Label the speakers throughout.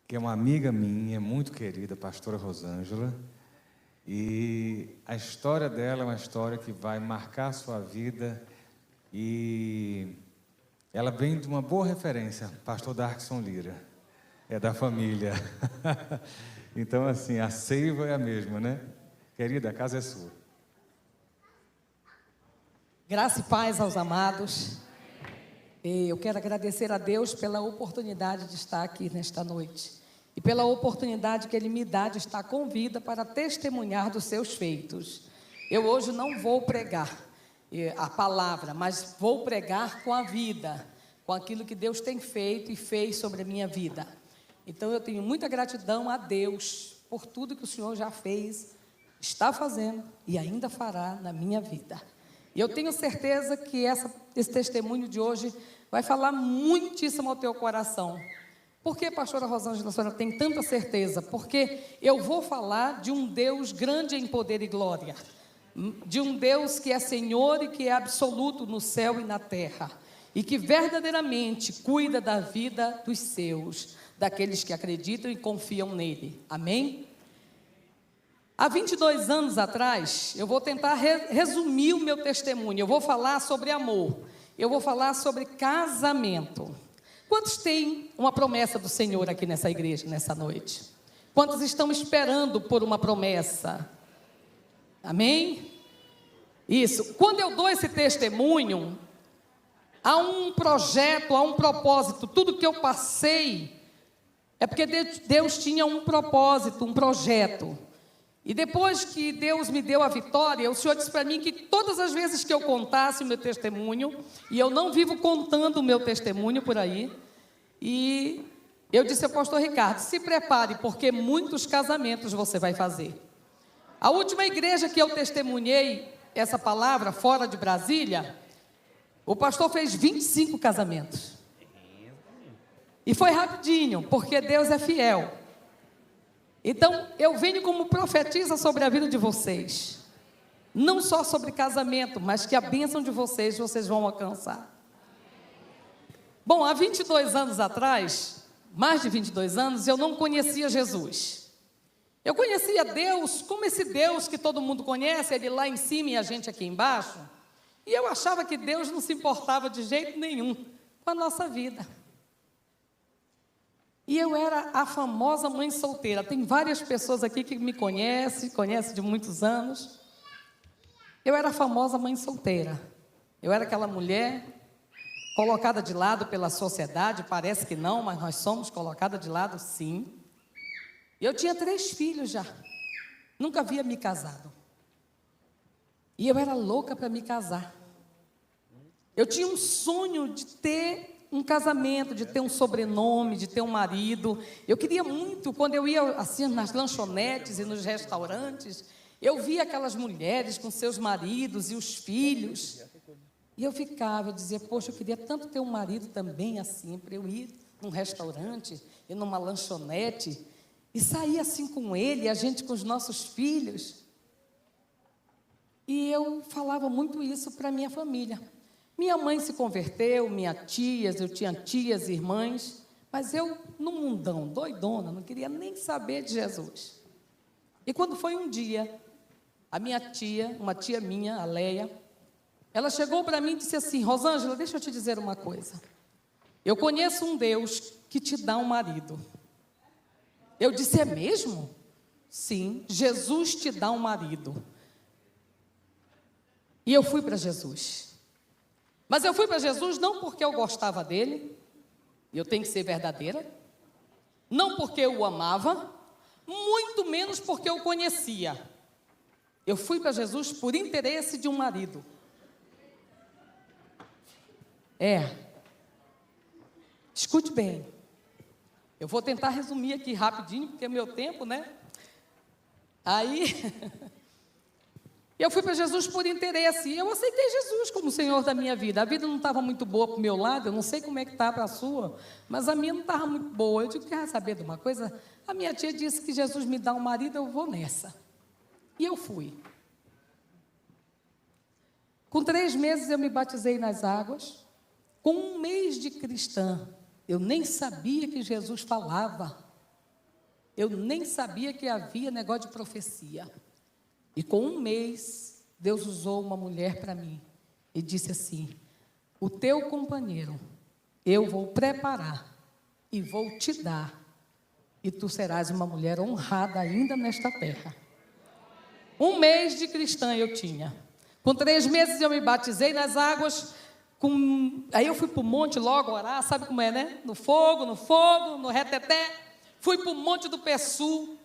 Speaker 1: que é uma amiga minha, muito querida, a pastora Rosângela, e a história dela é uma história que vai marcar a sua vida, e ela vem de uma boa referência, pastor Darkson Lira, é da família. Então, assim, a seiva é a mesma, né? Querida, a casa é sua.
Speaker 2: Graça e paz aos amados. Eu quero agradecer a Deus pela oportunidade de estar aqui nesta noite e pela oportunidade que Ele me dá de estar com vida para testemunhar dos seus feitos. Eu hoje não vou pregar a palavra, mas vou pregar com a vida, com aquilo que Deus tem feito e fez sobre a minha vida. Então eu tenho muita gratidão a Deus por tudo que o Senhor já fez, está fazendo e ainda fará na minha vida. E eu tenho certeza que esse testemunho de hoje vai falar muitíssimo ao teu coração. Por que, pastora Rosângela, a senhora tem tanta certeza? Porque eu vou falar de um Deus grande em poder e glória, de um Deus que é Senhor e que é absoluto no céu e na terra, e que verdadeiramente cuida da vida dos seus, daqueles que acreditam e confiam nele. Amém? Há 22 anos atrás, eu vou tentar resumir o meu testemunho. Eu vou falar sobre amor, eu vou falar sobre casamento. Quantos têm uma promessa do Senhor aqui nessa igreja, nessa noite? Quantos estão esperando por uma promessa? Amém? Isso. Quando eu dou esse testemunho, há um projeto, há um propósito. Tudo que eu passei é porque Deus tinha um propósito, um projeto. E depois que Deus me deu a vitória, o Senhor disse para mim que todas as vezes que eu contasse o meu testemunho, e eu não vivo contando o meu testemunho por aí, e eu disse ao pastor Ricardo, se prepare, porque muitos casamentos você vai fazer. A última igreja que eu testemunhei essa palavra, fora de Brasília, o pastor fez 25 casamentos. E foi rapidinho, porque Deus é fiel. Então, eu venho como profetisa sobre a vida de vocês. Não só sobre casamento, mas que a bênção de vocês vão alcançar. Bom, há 22 anos atrás, mais de 22 anos, eu não conhecia Jesus. Eu conhecia Deus como esse Deus que todo mundo conhece, Ele lá em cima e a gente aqui embaixo. E eu achava que Deus não se importava de jeito nenhum com a nossa vida. E eu era a famosa mãe solteira. Tem várias pessoas aqui que me conhecem de muitos anos. Eu era a famosa mãe solteira. Eu era aquela mulher colocada de lado pela sociedade, parece que não, mas nós somos colocadas de lado sim. E eu tinha 3 filhos já. Nunca havia me casado. E eu era louca para me casar. Eu tinha um sonho de ter um casamento, de ter um sobrenome, de ter um marido. Eu queria muito, quando eu ia assim nas lanchonetes e nos restaurantes, eu via aquelas mulheres com seus maridos e os filhos. E eu dizia, poxa, eu queria tanto ter um marido também assim, para eu ir num restaurante e numa lanchonete e sair assim com ele, a gente com os nossos filhos. E eu falava muito isso para a minha família. Minha mãe se converteu, eu tinha tias e irmãs, mas eu, no mundão, doidona, não queria nem saber de Jesus. E quando foi um dia, a minha tia, uma tia minha, a Leia, ela chegou para mim e disse assim, Rosângela, deixa eu te dizer uma coisa. Eu conheço um Deus que te dá um marido. Eu disse, é mesmo? Sim, Jesus te dá um marido. E eu fui para Jesus. Mas eu fui para Jesus não porque eu gostava dele, eu tenho que ser verdadeira, não porque eu o amava, muito menos porque eu o conhecia. Eu fui para Jesus por interesse de um marido. Escute bem, eu vou tentar resumir aqui rapidinho, porque é meu tempo, né? Aí... Eu fui para Jesus por interesse, e eu aceitei Jesus como Senhor da minha vida. A vida não estava muito boa para o meu lado, eu não sei como é que está para a sua, mas a minha não estava muito boa. Eu digo, quer saber de uma coisa? A minha tia disse que Jesus me dá um marido, eu vou nessa. E eu fui. Com 3 meses eu me batizei nas águas, com 1 mês de cristã, eu nem sabia que Jesus falava. eu nem sabia que havia negócio de profecia. E com um mês, Deus usou uma mulher para mim e disse assim: o teu companheiro eu vou preparar e vou te dar, e tu serás uma mulher honrada ainda nesta terra. Um mês de cristã eu tinha. Com 3 meses eu me batizei nas águas. Aí eu fui para o monte logo orar, sabe como é, né? No fogo, no reteté. Fui para o monte do Pessu.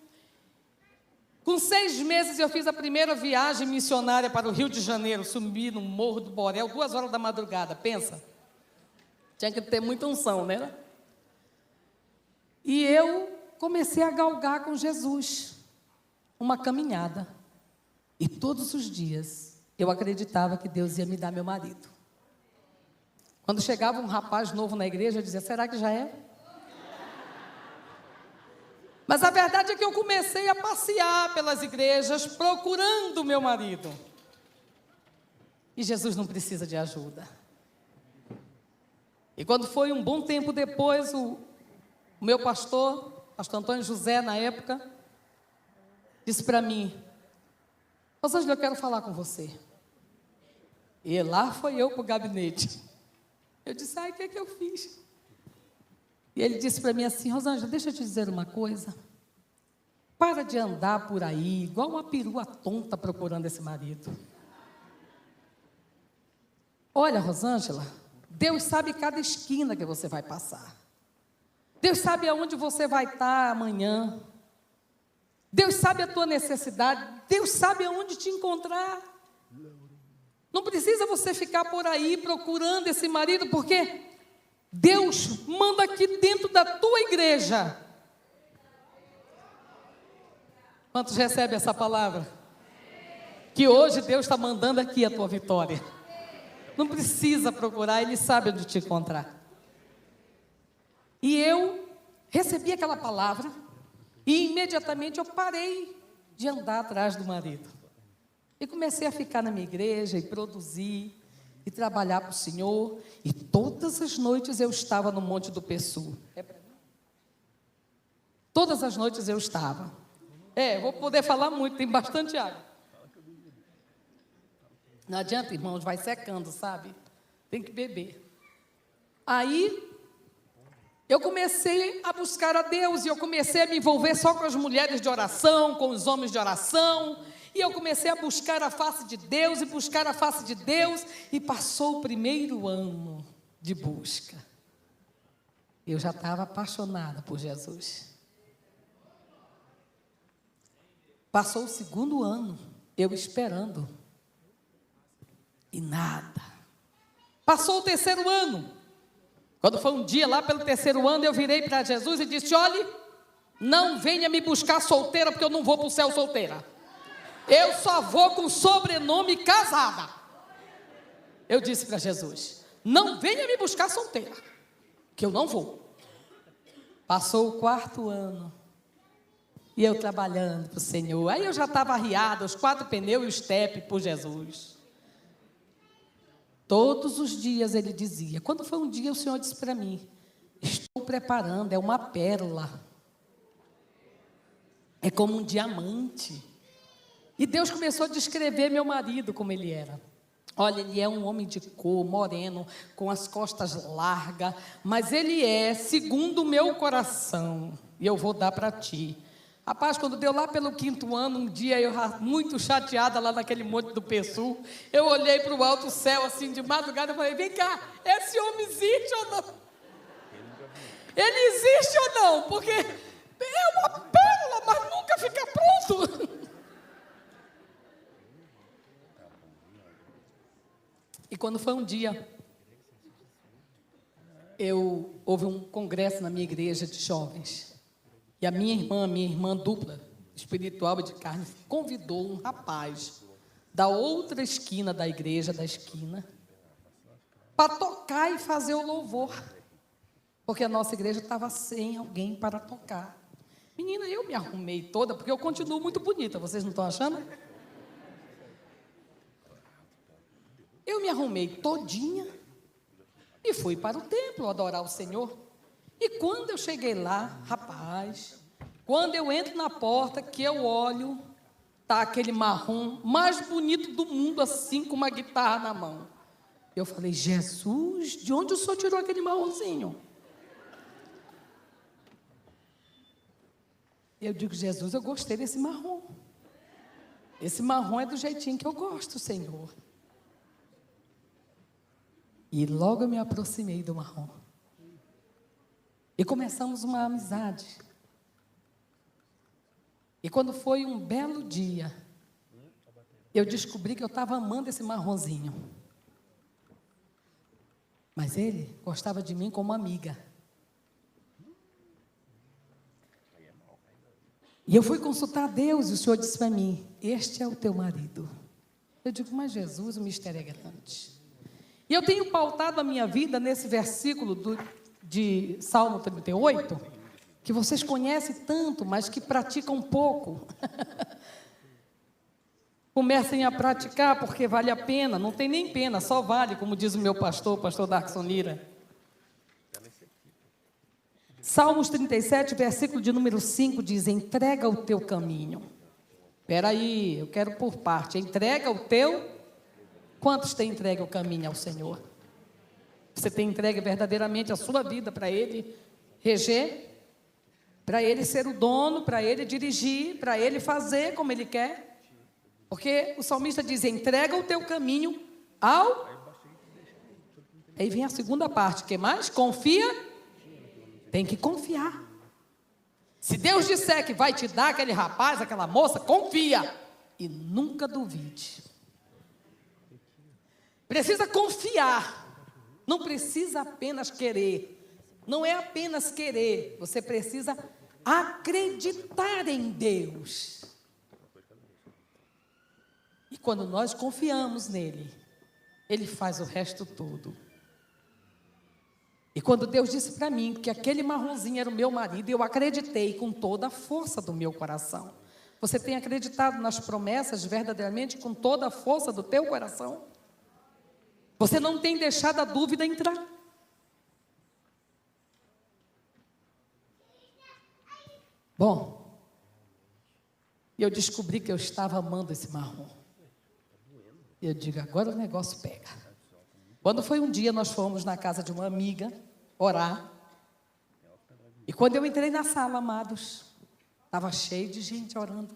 Speaker 2: Com 6 meses eu fiz a primeira viagem missionária para o Rio de Janeiro. Subi no Morro do Borel, 2 horas da madrugada, pensa. Tinha que ter muita unção, né? E eu comecei a galgar com Jesus uma caminhada. E todos os dias eu acreditava que Deus ia me dar meu marido. Quando chegava um rapaz novo na igreja, eu dizia: será que já é? Mas a verdade é que eu comecei a passear pelas igrejas procurando o meu marido. E Jesus não precisa de ajuda. E quando foi um bom tempo depois, o meu pastor Antônio José, na época, disse para mim: Rosângela, eu quero falar com você. E lá foi eu para o gabinete. Eu disse: ai, o que é que eu fiz? E ele disse para mim assim: Rosângela, deixa eu te dizer uma coisa. Para de andar por aí, igual uma perua tonta procurando esse marido. Olha, Rosângela, Deus sabe cada esquina que você vai passar. Deus sabe aonde você vai estar amanhã. Deus sabe a tua necessidade. Deus sabe aonde te encontrar. Não precisa você ficar por aí procurando esse marido, porque Deus manda aqui dentro da tua igreja. Quantos recebem essa palavra? Que hoje Deus está mandando aqui a tua vitória. Não precisa procurar, Ele sabe onde te encontrar. E eu recebi aquela palavra e imediatamente eu parei de andar atrás do marido. E comecei a ficar na minha igreja e produzir e trabalhar para o Senhor. E todas as noites eu estava no Monte do Pessu. Todas as noites eu estava. Vou poder falar muito, tem bastante água. Não adianta, irmãos, vai secando, sabe? Tem que beber. Aí eu comecei a buscar a Deus e eu comecei a me envolver só com as mulheres de oração, com os homens de oração. E eu comecei a buscar a face de Deus e buscar a face de Deus. E passou o 1º ano de busca. Eu já estava apaixonada por Jesus. Passou o 2º ano, eu esperando. E nada. Passou o 3º ano. Quando foi um dia lá pelo 3º ano, eu virei para Jesus e disse: olhe, não venha me buscar solteira, porque eu não vou para o céu solteira. Eu só vou com sobrenome casada. Eu disse para Jesus: não venha me buscar solteira, que eu não vou. Passou o 4º ano. E eu trabalhando para o Senhor. Aí eu já estava arriada, os 4 pneus e o estepe por Jesus. Todos os dias ele dizia. Quando foi um dia, o Senhor disse para mim: estou preparando, é uma pérola. É como um diamante. E Deus começou a descrever meu marido como ele era. Olha, ele é um homem de cor, moreno, com as costas largas, mas ele é segundo o meu coração. E eu vou dar para ti. Rapaz, quando deu lá pelo 5º ano, um dia eu muito chateada lá naquele Monte do Pessu, eu olhei para o alto céu assim de madrugada e falei: vem cá, esse homem existe ou não? Ele existe ou não? Porque é uma pérola, mas nunca fica pronto. E quando foi um dia, houve um congresso na minha igreja de jovens. E a minha irmã dupla, espiritual e de carne, convidou um rapaz da outra esquina da igreja, para tocar e fazer o louvor. Porque a nossa igreja estava sem alguém para tocar. Menina, eu me arrumei toda, porque eu continuo muito bonita, vocês não estão achando? Eu me arrumei todinha e fui para o templo adorar o Senhor. E quando eu cheguei lá, rapaz, Quando eu entro na porta, que eu olho, tá aquele marrom mais bonito do mundo, assim, com uma guitarra na mão. Eu falei, Jesus, de onde o senhor tirou aquele marronzinho? Eu digo, Jesus, eu gostei desse marrom. Esse marrom é do jeitinho que eu gosto, Senhor. E logo eu me aproximei do marrom. E começamos uma amizade. E quando foi um belo dia, eu descobri que eu estava amando esse marronzinho. Mas ele gostava de mim como amiga. E eu fui consultar a Deus e o Senhor disse para mim, este é o teu marido. Eu digo, mas Jesus, o mistério é grande. E eu tenho pautado a minha vida nesse versículo de Salmo 38, que vocês conhecem tanto, mas que praticam pouco. Comecem a praticar porque vale a pena, não tem nem pena, só vale, como diz o meu pastor, o pastor Darkson Lira. Salmos 37, versículo de número 5, diz, entrega o teu caminho. Espera aí, eu quero por parte. Entrega o teu... Quantos têm entregue o caminho ao Senhor? Você tem entregue verdadeiramente a sua vida para Ele reger? Para Ele ser o dono, para Ele dirigir, para Ele fazer como Ele quer? Porque o salmista diz, entrega o teu caminho ao... Aí vem a segunda parte, que mais? Confia... Tem que confiar. Se Deus disser que vai te dar aquele rapaz, aquela moça, confia. E nunca duvide. Precisa confiar. Não precisa apenas querer. Não é apenas querer. Você precisa acreditar em Deus. E quando nós confiamos nele, Ele faz o resto todo. E quando Deus disse para mim que aquele marronzinho era o meu marido, eu acreditei com toda a força do meu coração. Você tem acreditado nas promessas verdadeiramente com toda a força do teu coração? Você não tem deixado a dúvida entrar? Bom, eu descobri que eu estava amando esse marrom. Eu digo, agora o negócio pega. Quando foi um dia, nós fomos na casa de uma amiga, orar. E quando eu entrei na sala, amados, estava cheio de gente orando.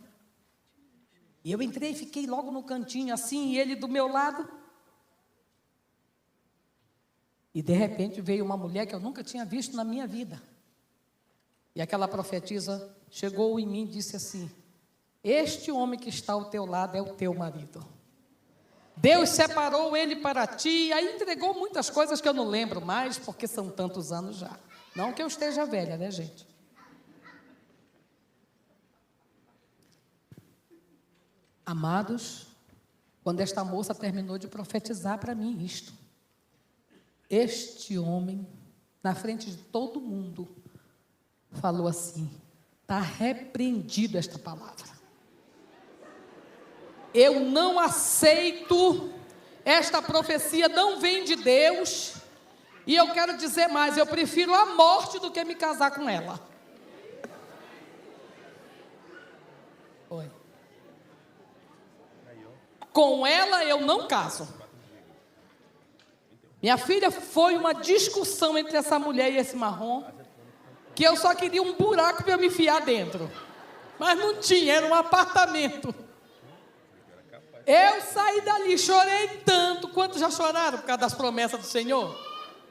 Speaker 2: E eu entrei e fiquei logo no cantinho, assim, e ele do meu lado. E de repente veio uma mulher que eu nunca tinha visto na minha vida. E aquela profetisa chegou em mim e disse assim, este homem que está ao teu lado é o teu marido. Deus separou ele para ti, aí entregou muitas coisas que eu não lembro mais, porque são tantos anos já. Não que eu esteja velha, né, gente? Amados, quando esta moça terminou de profetizar para mim isto, este homem, na frente de todo mundo, falou assim, está repreendido esta palavra. Eu não aceito, esta profecia não vem de Deus, e eu quero dizer mais, eu prefiro a morte do que me casar com ela. Oi. Com ela eu não caso. Minha filha, foi uma discussão entre essa mulher e esse marrom, que eu só queria um buraco para eu me enfiar dentro, mas não tinha, era um apartamento. Eu saí dali, chorei tanto. Quantos já choraram por causa das promessas do Senhor?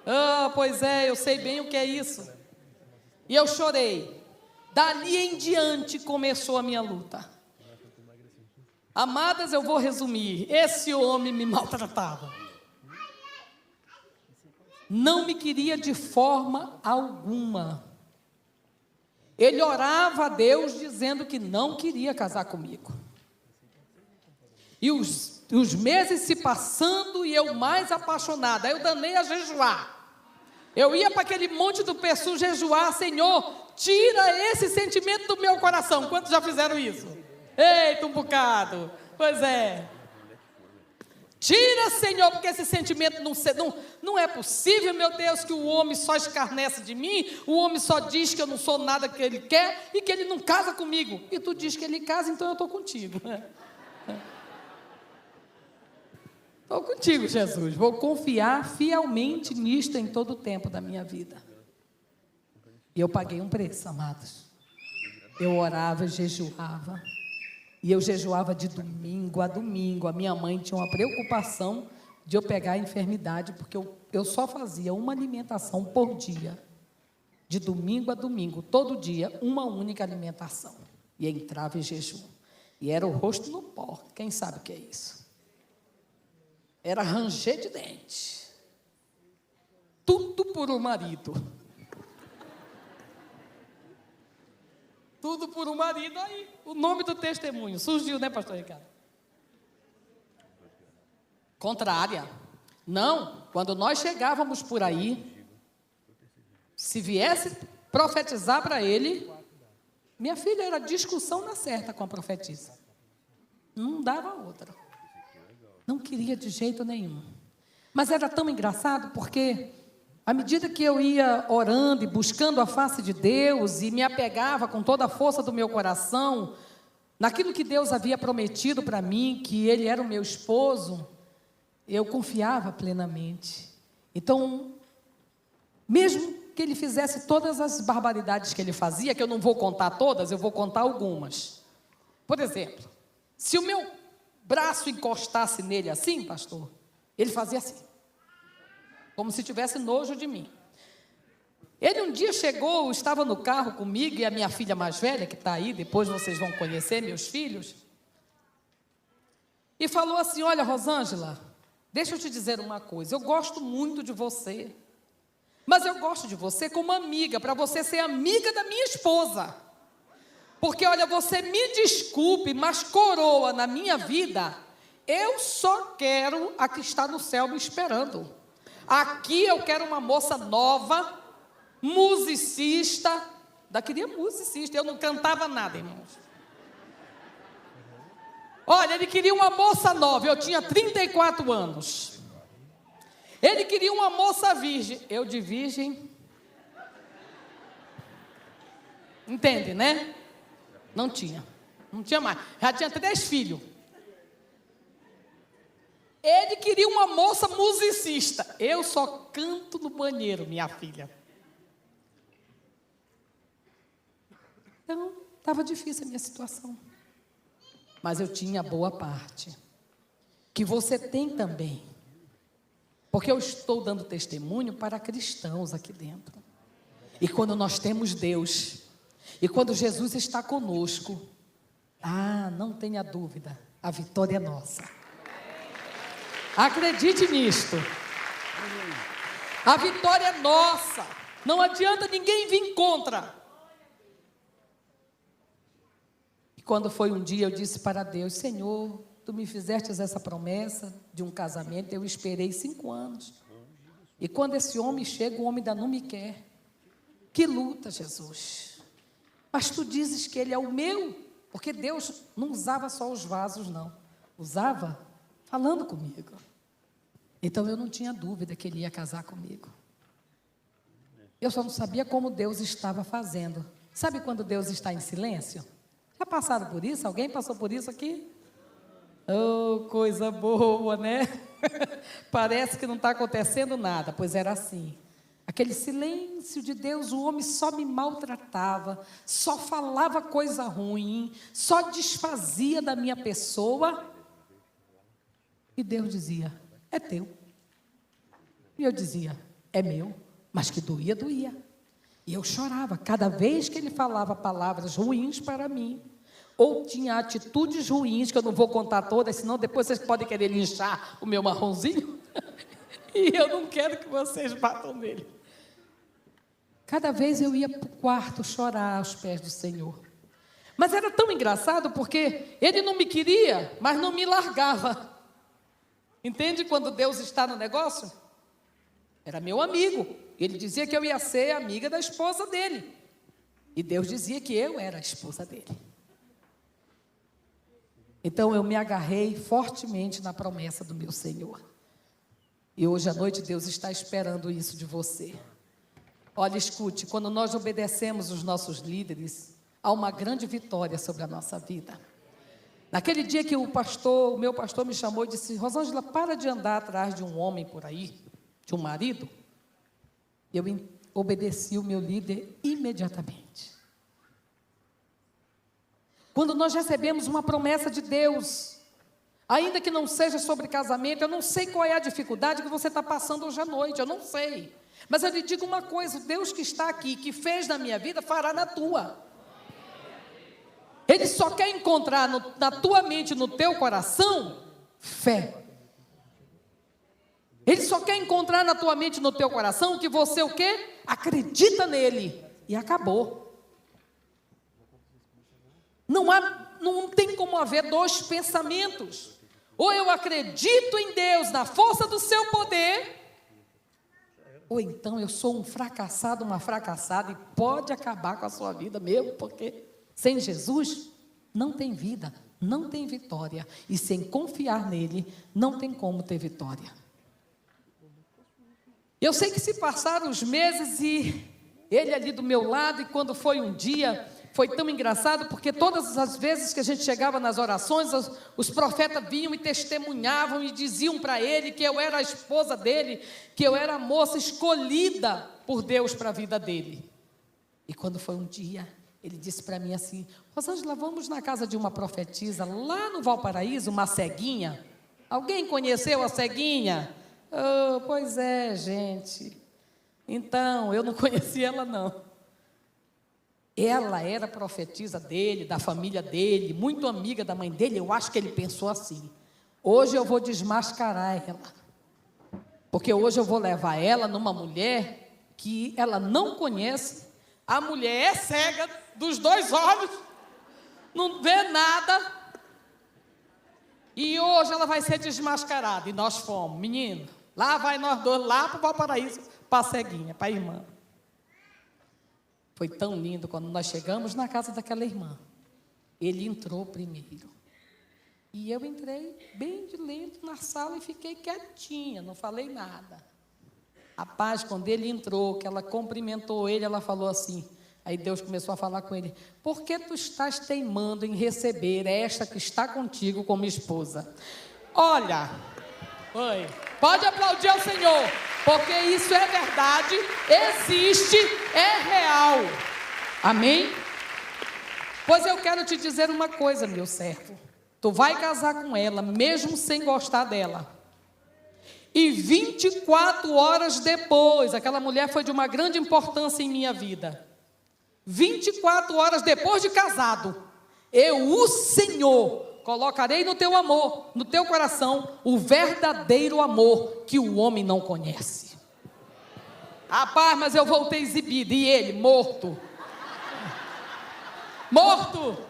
Speaker 2: Ah, pois é, eu sei bem o que é isso. E eu chorei. Dali em diante começou a minha luta. Amadas, eu vou resumir. Esse homem me maltratava. Não me queria de forma alguma. Ele orava a Deus dizendo que não queria casar comigo. E os meses se passando e eu mais apaixonada. Aí eu danei a jejuar. Eu ia para aquele monte do Pessu jejuar. Senhor, tira esse sentimento do meu coração. Quantos já fizeram isso? Eita, um bocado. Pois é. Tira, Senhor, porque esse sentimento não é possível, meu Deus, que o homem só escarnece de mim, o homem só diz que eu não sou nada que ele quer e que ele não casa comigo. E tu diz que ele casa, então eu estou contigo. Estou contigo, Jesus. Vou confiar fielmente nisto em todo o tempo da minha vida. E eu paguei um preço, amados. Eu orava e jejuava. E eu jejuava de domingo a domingo. A minha mãe tinha uma preocupação de eu pegar a enfermidade, porque eu só fazia uma alimentação por dia. De domingo a domingo, todo dia, uma única alimentação. E entrava em jejum. E era o rosto no pó. Quem sabe o que é isso? Era ranger de dente. Tudo por um marido. Tudo por um marido. Aí, o nome do testemunho surgiu, né, pastor Ricardo? Contrária. Não, quando nós chegávamos por aí, se viesse profetizar para ele, minha filha, era discussão na certa com a profetisa. Não dava outra. Não queria de jeito nenhum. Mas era tão engraçado porque, à medida que eu ia orando e buscando a face de Deus e me apegava com toda a força do meu coração naquilo que Deus havia prometido para mim, que Ele era o meu esposo, eu confiava plenamente. Então, mesmo que Ele fizesse todas as barbaridades que Ele fazia, que eu não vou contar todas, eu vou contar algumas. Por exemplo, se o meu braço encostasse nele assim, pastor, ele fazia assim, como se tivesse nojo de mim. Ele um dia chegou, estava no carro comigo e a minha filha mais velha, que está aí, depois vocês vão conhecer, meus filhos, e falou assim: olha, Rosângela, deixa eu te dizer uma coisa, eu gosto muito de você, mas eu gosto de você como amiga, para você ser amiga da minha esposa. Porque, olha, você me desculpe, mas coroa na minha vida, eu só quero a que está no céu me esperando. Aqui eu quero uma moça nova, musicista. Queria musicista, eu não cantava nada, irmãos. Olha, ele queria uma moça nova, eu tinha 34 anos. Ele queria uma moça virgem, eu de virgem. Entende, né? Não tinha mais, já tinha 3 filhos. Ele queria uma moça musicista, eu só canto no banheiro, minha filha. Então, estava difícil a minha situação. Mas eu tinha boa parte, que você tem também, porque eu estou dando testemunho para cristãos aqui dentro. E quando nós temos Deus, e quando Jesus está conosco, não tenha dúvida, a vitória é nossa. Acredite nisto. A vitória é nossa. Não adianta ninguém vir contra. E quando foi um dia, eu disse para Deus: Senhor, Tu me fizestes essa promessa de um casamento, eu esperei 5 anos. E quando esse homem chega, o homem ainda não me quer. Que luta, Jesus. Mas Tu dizes que ele é o meu, porque Deus não usava só os vasos, não. Usava falando comigo. Então eu não tinha dúvida que ele ia casar comigo. Eu só não sabia como Deus estava fazendo. Sabe quando Deus está em silêncio? Já passaram por isso? Alguém passou por isso aqui? Oh, coisa boa, né? Parece que não está acontecendo nada. Pois era assim. Aquele silêncio de Deus, o homem só me maltratava, só falava coisa ruim, só desfazia da minha pessoa. E Deus dizia: é teu. E eu dizia: é meu. Mas que doía, doía. E eu chorava cada vez que ele falava palavras ruins para mim, ou tinha atitudes ruins, que eu não vou contar todas, senão depois vocês podem querer linchar o meu marronzinho. E eu não quero que vocês batam nele. Cada vez eu ia para o quarto chorar aos pés do Senhor. Mas era tão engraçado porque ele não me queria, mas não me largava. Entende quando Deus está no negócio? Era meu amigo. Ele dizia que eu ia ser amiga da esposa dele. E Deus dizia que eu era a esposa dele. Então eu me agarrei fortemente na promessa do meu Senhor. E hoje à noite Deus está esperando isso de você. Olha, escute, quando nós obedecemos os nossos líderes, há uma grande vitória sobre a nossa vida. Naquele dia que o meu pastor me chamou e disse: Rosângela, para de andar atrás de um homem por aí, de um marido. Eu obedeci o meu líder imediatamente. Quando nós recebemos uma promessa de Deus, ainda que não seja sobre casamento, eu não sei qual é a dificuldade que você está passando hoje à noite, eu não sei. Mas eu lhe digo uma coisa: o Deus que está aqui, que fez na minha vida, fará na tua. Ele só quer encontrar na tua mente, no teu coração, fé. Ele só quer encontrar na tua mente, no teu coração, que você o quê? Acredita nele. E acabou. Não tem como haver dois pensamentos. Ou eu acredito em Deus, na força do seu poder, ou então eu sou um fracassado, uma fracassada, e pode acabar com a sua vida mesmo, porque sem Jesus não tem vida, não tem vitória. E sem confiar nele, não tem como ter vitória. Eu sei que se passaram os meses e ele ali do meu lado, e quando foi um dia, foi tão engraçado, porque todas as vezes que a gente chegava nas orações, os profetas vinham e testemunhavam e diziam para ele que eu era a esposa dele, que eu era a moça escolhida por Deus para a vida dele. E quando foi um dia, ele disse para mim assim: Rosângela, vamos na casa de uma profetisa lá no Valparaíso, uma ceguinha. Alguém conheceu a ceguinha? Oh, pois é, gente. Então, eu não conhecia ela não. Ela era profetisa dele, da família dele, muito amiga da mãe dele. Eu acho que ele pensou assim: hoje eu vou desmascarar ela, porque hoje eu vou levar ela numa mulher que ela não conhece. A mulher é cega dos dois olhos, não vê nada, e hoje ela vai ser desmascarada. E nós fomos, menino, lá vai nós dois, lá para o Valparaíso, para a ceguinha, para a irmã. Foi tão lindo quando nós chegamos na casa daquela irmã. Ele entrou primeiro. E eu entrei bem de lento na sala e fiquei quietinha, não falei nada. Rapaz, quando ele entrou, que ela cumprimentou ele, ela falou assim, aí Deus começou a falar com ele: por que tu estás teimando em receber esta que está contigo como esposa? Olha, pode aplaudir ao Senhor, porque isso é verdade, existe, é real. Amém? Pois eu quero te dizer uma coisa, meu servo. Tu vai casar com ela, mesmo sem gostar dela. E 24 horas depois, aquela mulher foi de uma grande importância em minha vida. 24 horas depois de casado, eu, o Senhor, colocarei no teu amor, no teu coração, o verdadeiro amor que o homem não conhece. Rapaz, mas eu voltei exibido, e ele morto. Morto.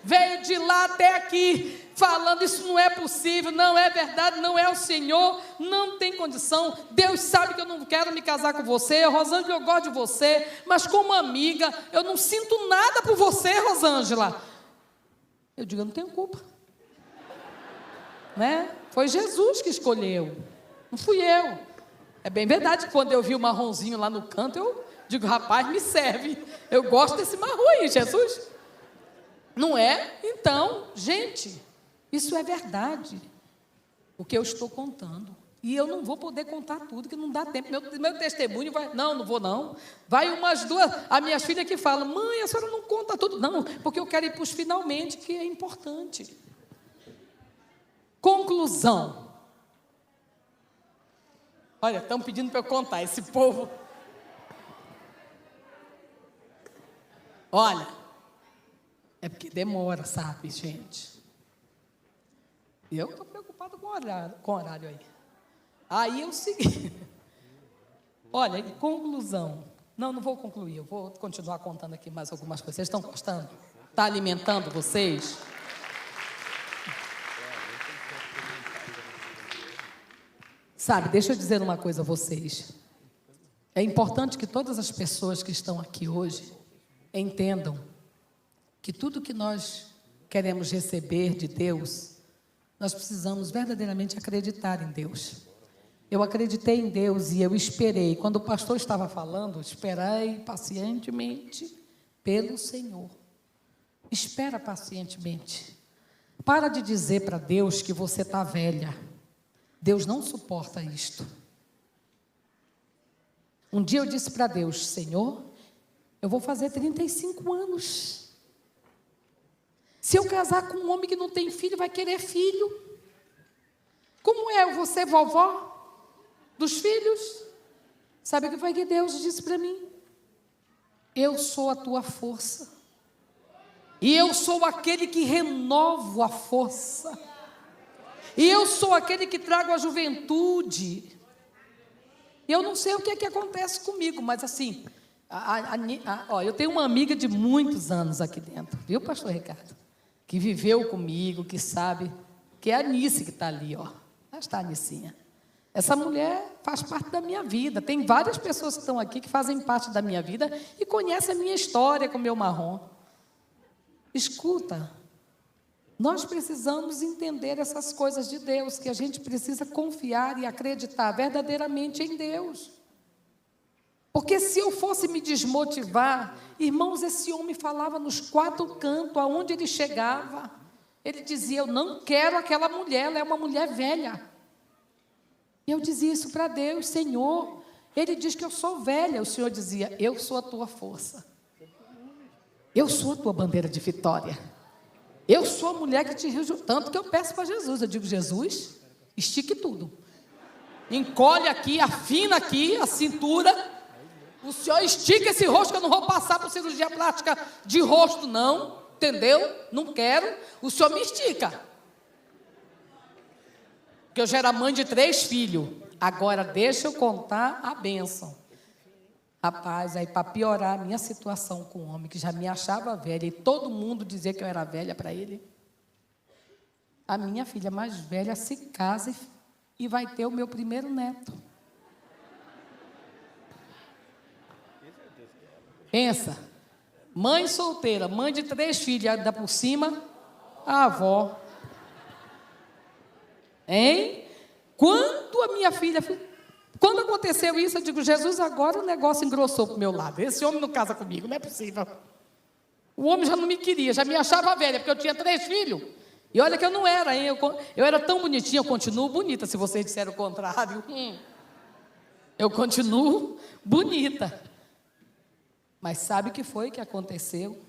Speaker 2: Veio de lá até aqui, falando: isso não é possível, não é verdade, não é o Senhor, não tem condição. Deus sabe que eu não quero me casar com você, Rosângela, eu gosto de você, mas como amiga, eu não sinto nada por você, Rosângela. Eu digo: eu não tenho culpa, né? Foi Jesus que escolheu, não fui eu. É bem verdade que quando eu vi o marronzinho lá no canto, eu digo: rapaz, me serve, eu gosto desse marrom aí, Jesus. Não é? Então, gente, isso é verdade, o que eu estou contando. E eu não vou poder contar tudo, que não dá tempo. Meu testemunho vai... Não vou não. Vai umas duas... As minhas filhas que falam: mãe, a senhora não conta tudo. Não, porque eu quero ir para os finalmente, que é importante. Conclusão. Olha, estão pedindo para eu contar, esse povo... Olha, é porque demora, sabe, gente? E eu estou preocupado com o horário aí. Aí eu segui. Olha, em conclusão. Não vou concluir, eu vou continuar contando aqui mais algumas coisas. Vocês estão gostando? Está alimentando vocês? Sabe, deixa eu dizer uma coisa a vocês. É importante que todas as pessoas que estão aqui hoje entendam que tudo que nós queremos receber de Deus, nós precisamos verdadeiramente acreditar em Deus. Eu acreditei em Deus e eu esperei. Quando o pastor estava falando, esperei pacientemente pelo Senhor. Espera pacientemente. Para de dizer para Deus que você está velha. Deus não suporta isto. Um dia eu disse para Deus: Senhor, eu vou fazer 35 anos. Se eu casar com um homem que não tem filho, vai querer filho. Como é você, vovó dos filhos? Sabe o que foi que Deus disse para mim? Eu sou a tua força. E eu sou aquele que renovo a força. E eu sou aquele que trago a juventude. Eu não sei o que é que acontece comigo, mas assim, eu tenho uma amiga de muitos anos aqui dentro, viu, pastor Ricardo? Que viveu comigo, que sabe, que é a Anice que está ali, ó. Lá está a Anicinha. Essa mulher faz parte da minha vida. Tem várias pessoas que estão aqui que fazem parte da minha vida e conhecem a minha história com o meu marrom. Escuta, nós precisamos entender essas coisas de Deus, que a gente precisa confiar e acreditar verdadeiramente em Deus. Porque se eu fosse me desmotivar, irmãos, esse homem falava nos 4 cantos, aonde ele chegava, ele dizia: eu não quero aquela mulher, ela é uma mulher velha. E eu dizia isso para Deus: Senhor, ele diz que eu sou velha. O Senhor dizia: eu sou a tua força. Eu sou a tua bandeira de vitória. Eu sou a mulher que te riu. Tanto que eu peço para Jesus. Eu digo: Jesus, estique tudo. Encolhe aqui, afina aqui a cintura. O Senhor estica esse rosto, que eu não vou passar por cirurgia plástica de rosto, não. Entendeu? Não quero. O Senhor me estica. Porque eu já era mãe de 3 filhos. Agora deixa eu contar a bênção. Rapaz, aí para piorar a minha situação com o homem, que já me achava velha, e todo mundo dizia que eu era velha para ele, a minha filha mais velha se casa e vai ter o meu primeiro neto. Pensa, mãe solteira, mãe de 3 filhos, ainda por cima, a avó. Hein? Quando a minha filha... Quando aconteceu isso, eu digo: Jesus, agora o negócio engrossou para o meu lado. Esse homem não casa comigo, não é possível. O homem já não me queria, já me achava velha, porque eu tinha 3 filhos. E olha que eu não era, hein? Eu era tão bonitinha, eu continuo bonita, se vocês disserem o contrário. Eu continuo bonita. Mas sabe o que foi que aconteceu?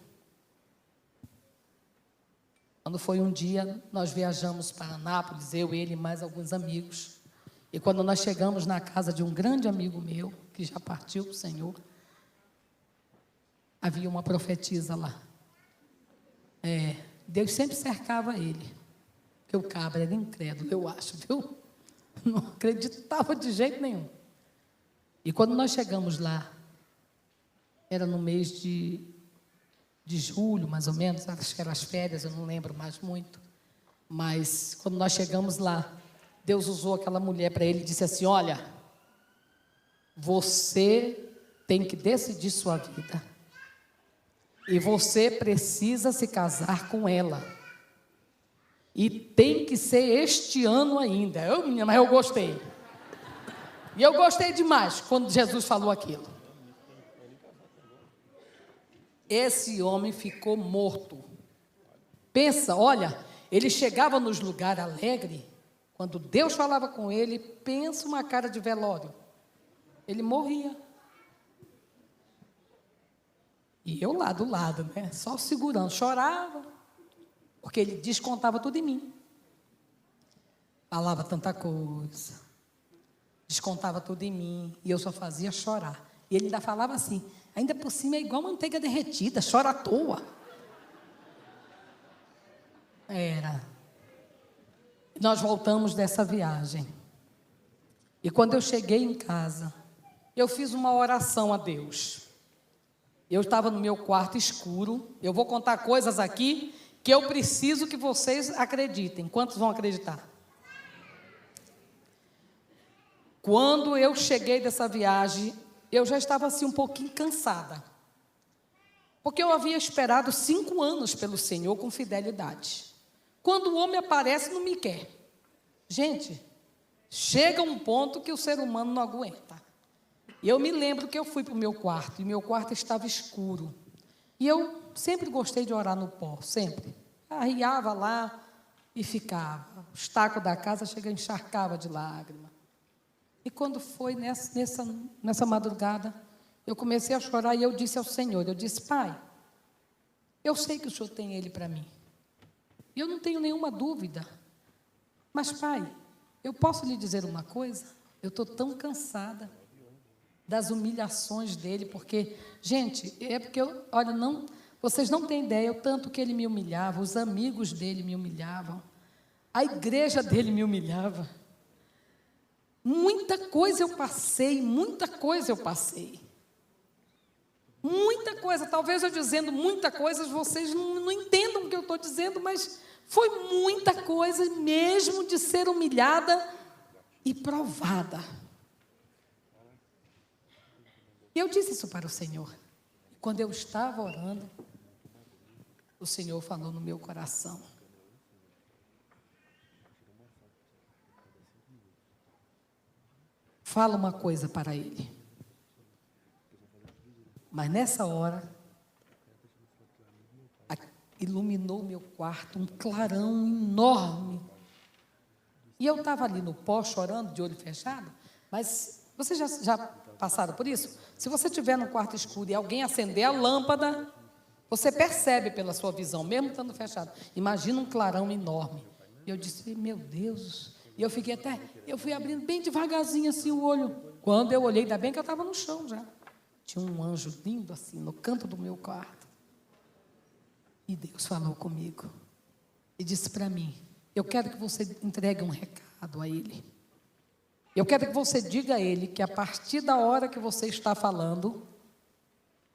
Speaker 2: Quando foi um dia, nós viajamos para Anápolis, eu, ele e mais alguns amigos. E quando nós chegamos na casa de um grande amigo meu, que já partiu para o Senhor, havia uma profetisa lá. Deus sempre cercava ele, porque o cabra era incrédulo, eu acho, viu? Não acreditava de jeito nenhum. E quando nós chegamos lá, era no mês de julho, mais ou menos, acho que eram as férias, eu não lembro mais muito. Mas quando nós chegamos lá, Deus usou aquela mulher para ele e disse assim: olha, você tem que decidir sua vida. E você precisa se casar com ela. E tem que ser este ano ainda. Mas eu gostei. E eu gostei demais quando Jesus falou aquilo. Esse homem ficou morto. Pensa, olha, ele chegava nos lugares alegres. Quando Deus falava com ele, pensa uma cara de velório. Ele morria. E eu lá do lado, né? Só segurando, chorava. Porque ele descontava tudo em mim. Falava tanta coisa. Descontava tudo em mim. E eu só fazia chorar. E ele ainda falava assim: ainda por cima é igual manteiga derretida, chora à toa. Era. Nós voltamos dessa viagem. E quando eu cheguei em casa, eu fiz uma oração a Deus. Eu estava no meu quarto escuro. Eu vou contar coisas aqui que eu preciso que vocês acreditem. Quantos vão acreditar? Quando eu cheguei dessa viagem, eu já estava assim um pouquinho cansada. Porque eu havia esperado 5 anos pelo Senhor com fidelidade. Quando o homem aparece, não me quer. Gente, chega um ponto que o ser humano não aguenta. E eu me lembro que eu fui para o meu quarto, e meu quarto estava escuro. E eu sempre gostei de orar no pó, sempre. Arriava lá e ficava. Os tacos da casa chega encharcava de lágrima. E quando foi nessa madrugada, eu comecei a chorar e eu disse ao Senhor, eu disse, Pai, eu sei que o Senhor tem ele para mim. E eu não tenho nenhuma dúvida. Mas, Pai, eu posso lhe dizer uma coisa? Eu estou tão cansada das humilhações dele, porque, gente, vocês não têm ideia o tanto que ele me humilhava, os amigos dele me humilhavam, a igreja dele me humilhava. Muita coisa eu passei. Muita coisa, talvez eu dizendo muita coisa, vocês não entendam o que eu estou dizendo, mas foi muita coisa mesmo de ser humilhada e provada. E eu disse isso para o Senhor. Quando eu estava orando, o Senhor falou no meu coração. Fala uma coisa para ele. Mas nessa hora, iluminou meu quarto, um clarão enorme. E eu estava ali no pó, chorando, de olho fechado, mas vocês já passaram por isso? Se você estiver no quarto escuro e alguém acender a lâmpada, você percebe pela sua visão, mesmo estando fechado. Imagina um clarão enorme. E eu disse, meu Deus. E eu fui abrindo bem devagarzinho assim o olho. Quando eu olhei, ainda bem que eu estava no chão já. Tinha um anjo lindo assim, no canto do meu quarto. E Deus falou comigo. E disse para mim, eu quero que você entregue um recado a ele. Eu quero que você diga a ele que a partir da hora que você está falando,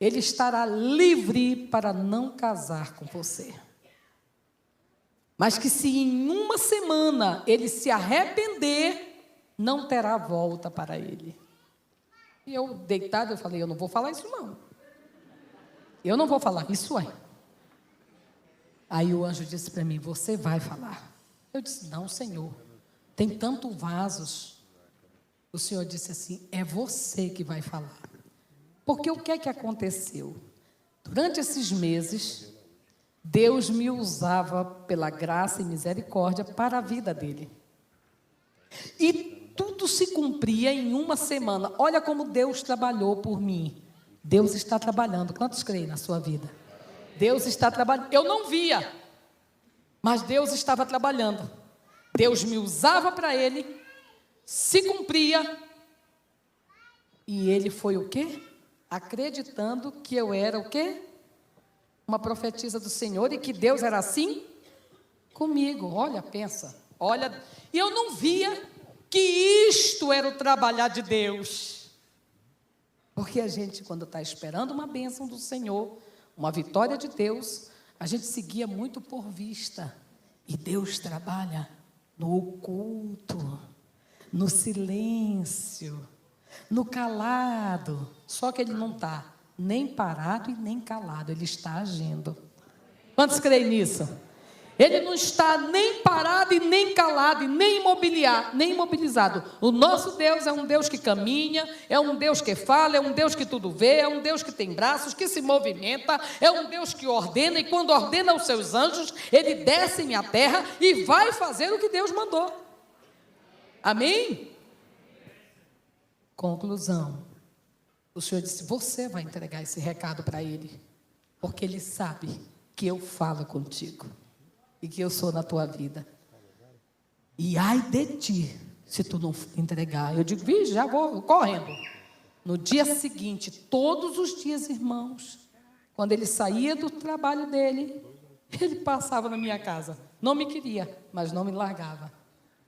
Speaker 2: ele estará livre para não casar com você. Mas que se em uma semana ele se arrepender, não terá volta para ele. E eu, deitado, eu falei, eu não vou falar isso não. Eu não vou falar, isso é. Aí o anjo disse para mim, você vai falar. Eu disse, não, Senhor, tem tanto vasos. O Senhor disse assim, é você que vai falar. Porque o que é que aconteceu? Durante esses meses, Deus me usava pela graça e misericórdia para a vida dele. E tudo se cumpria em uma semana. Olha como Deus trabalhou por mim. Deus está trabalhando. Quantos creem na sua vida? Deus está trabalhando. Eu não via, mas Deus estava trabalhando. Deus me usava para ele, se cumpria, e ele foi o quê? Acreditando que eu era o quê? Uma profetisa do Senhor e que Deus era assim comigo. Olha, pensa, olha, e eu não via que isto era o trabalhar de Deus. Porque a gente, quando está esperando uma bênção do Senhor, uma vitória de Deus, a gente seguia muito por vista. E Deus trabalha no oculto, no silêncio, no calado. Só que Ele não está nem parado e nem calado, Ele está agindo. Quantos creem nisso? Ele não está nem parado e nem calado e nem imobilizado. O nosso Deus é um Deus que caminha, é um Deus que fala, é um Deus que tudo vê, é um Deus que tem braços, que se movimenta, é um Deus que ordena, e quando ordena os seus anjos, Ele desce em a terra e vai fazer o que Deus mandou. Amém? Conclusão. O Senhor disse, você vai entregar esse recado para Ele, porque Ele sabe que eu falo contigo e que eu sou na tua vida. E ai de ti, se tu não entregar. Eu digo, já vou correndo. No dia seguinte, todos os dias, irmãos, quando ele saía do trabalho dele, ele passava na minha casa. Não me queria, mas não me largava.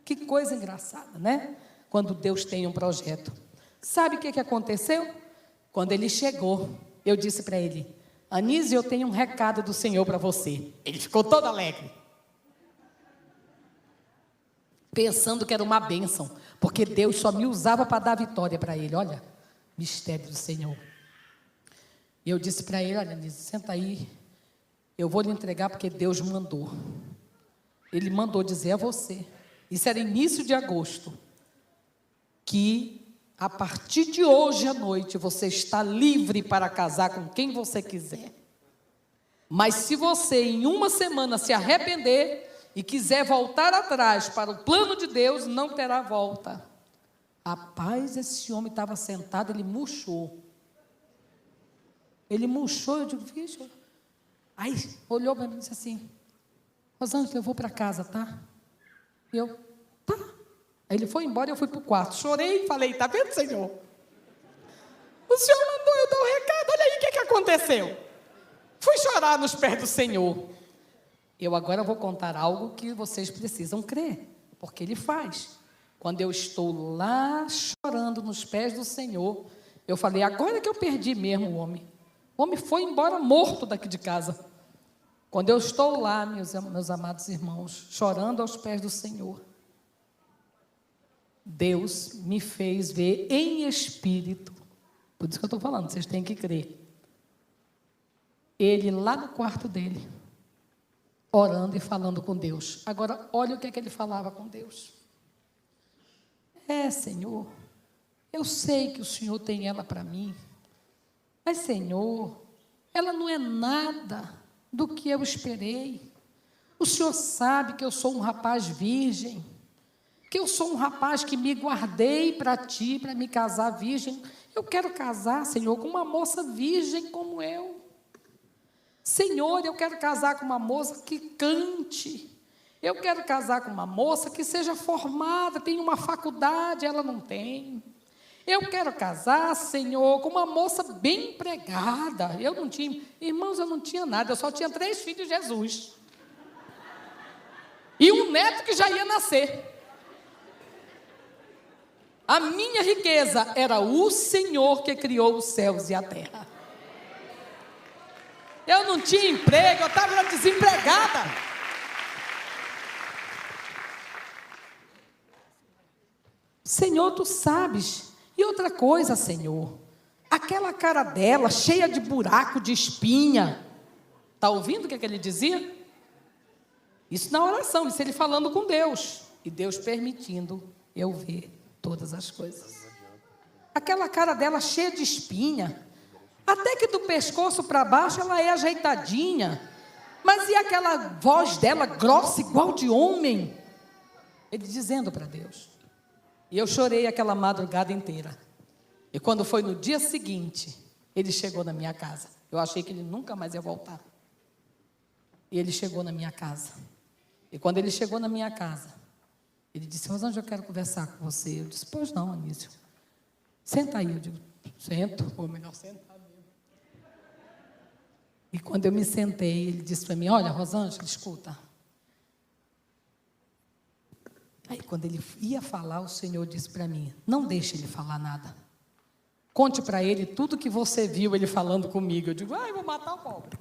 Speaker 2: Que coisa engraçada, né? Quando Deus tem um projeto. Sabe o que aconteceu? Quando ele chegou, eu disse para ele, Anísio, eu tenho um recado do Senhor para você. Ele ficou todo alegre, pensando que era uma bênção, porque Deus só me usava para dar vitória para ele. Olha, mistério do Senhor. E eu disse para ele: olha, Anísio, senta aí, eu vou lhe entregar porque Deus mandou. Ele mandou dizer a você, isso era início de agosto, que a partir de hoje à noite você está livre para casar com quem você quiser. Mas se você em uma semana se arrepender e quiser voltar atrás para o plano de Deus, não terá volta. Rapaz, esse homem estava sentado, ele murchou. Ele murchou, eu digo, vixe. Aí olhou para mim e disse assim: Rosângela, eu vou para casa, tá? E eu, tá. Aí ele foi embora e eu fui para o quarto. Chorei e falei: tá vendo, Senhor? O Senhor mandou eu dar o recado, olha aí o que aconteceu. Fui chorar nos pés do Senhor. Eu agora vou contar algo que vocês precisam crer, porque Ele faz. Quando eu estou lá chorando nos pés do Senhor, eu falei: agora que eu perdi mesmo o homem. O homem foi embora morto daqui de casa. Quando eu estou lá, meus amados irmãos, chorando aos pés do Senhor, Deus me fez ver em espírito. Por isso que eu estou falando, vocês têm que crer. Ele lá no quarto dele, orando e falando com Deus. Agora, olha o que é que ele falava com Deus. Senhor, eu sei que o Senhor tem ela para mim, mas, Senhor, ela não é nada do que eu esperei. O Senhor sabe que eu sou um rapaz virgem, que eu sou um rapaz que me guardei para Ti, para me casar virgem. Eu quero casar, Senhor, com uma moça virgem como eu. Senhor, eu quero casar com uma moça que cante. Eu quero casar com uma moça que seja formada, tenha uma faculdade, ela não tem. Eu quero casar, Senhor, com uma moça bem empregada. Eu não tinha, irmãos, eu não tinha nada, eu só tinha 3 filhos de Jesus. E um neto que já ia nascer. A minha riqueza era o Senhor que criou os céus e a terra. Eu não tinha emprego, eu estava desempregada. Senhor, Tu sabes. E outra coisa, Senhor, aquela cara dela, cheia de buraco, de espinha. Está ouvindo o que ele dizia? Isso na oração, isso ele falando com Deus. E Deus permitindo eu ver todas as coisas. Aquela cara dela cheia de espinha. Até que do pescoço para baixo ela é ajeitadinha. Mas e aquela voz dela grossa, igual de homem? Ele dizendo para Deus. E eu chorei aquela madrugada inteira. E quando foi no dia seguinte, ele chegou na minha casa. Eu achei que ele nunca mais ia voltar. E ele chegou na minha casa. E quando ele chegou na minha casa, ele disse: Rosângela, eu quero conversar com você. Eu disse: pois não, Anísio. Senta aí. Eu digo: sento. Ou melhor, sentar mesmo. E quando eu me sentei, ele disse para mim: olha, Rosângela, escuta. Aí quando ele ia falar, o Senhor disse para mim: não deixe ele falar nada. Conte para ele tudo que você viu ele falando comigo. Eu digo: eu vou matar o pobre.